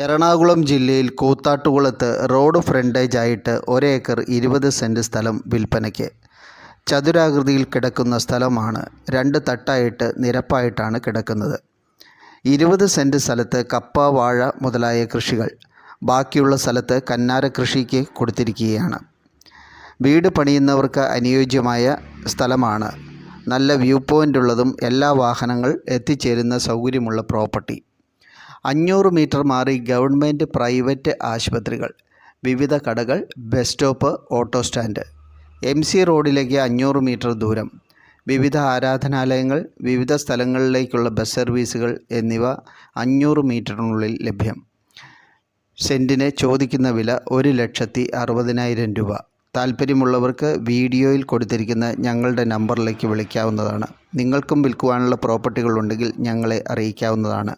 എറണാകുളം ജില്ലയിൽ കൂത്താട്ടുകുളത്ത് road frontage ആയിട്ട് 1 acre 20 cent സ്ഥലം വിൽപ്പനയ്ക്ക്. ചതുരാകൃതിയിൽ കിടക്കുന്ന സ്ഥലമാണ്. 2 തട്ടായിട്ട് നിരപ്പായിട്ടാണ് കിടക്കുന്നത്. 20 സെൻറ് സ്ഥലത്ത് കപ്പ, വാഴ മുതലായ കൃഷികൾ. ബാക്കിയുള്ള സ്ഥലത്ത് കന്നാര കൃഷിക്ക് കൊടുത്തിരിക്കുകയാണ്. വീട് പണിയുന്നവർക്ക് അനുയോജ്യമായ സ്ഥലമാണ്. നല്ല വ്യൂ പോയിൻ്റ് ഉള്ളതും എല്ലാ വാഹനങ്ങൾ എത്തിച്ചേരുന്ന സൗകര്യമുള്ള പ്രോപ്പർട്ടി. 500 മീറ്റർ മാറി ഗവൺമെൻറ് പ്രൈവറ്റ് ആശുപത്രികൾ, വിവിധ കടകൾ, bus stop, auto stand. MC റോഡിലേക്ക് 500 മീറ്റർ ദൂരം. വിവിധ ആരാധനാലയങ്ങൾ, വിവിധ സ്ഥലങ്ങളിലേക്കുള്ള ബസ് സർവീസുകൾ എന്നിവ 500 മീറ്ററിനുള്ളിൽ ലഭ്യം. സെൻറ്റിന് ചോദിക്കുന്ന വില 1,60,000 രൂപ. താല്പര്യമുള്ളവർക്ക് വീഡിയോയിൽ കൊടുത്തിരിക്കുന്ന ഞങ്ങളുടെ നമ്പറിലേക്ക് വിളിക്കാവുന്നതാണ്. നിങ്ങൾക്കും വിൽക്കുവാനുള്ള പ്രോപ്പർട്ടികളുണ്ടെങ്കിൽ ഞങ്ങളെ അറിയിക്കാവുന്നതാണ്.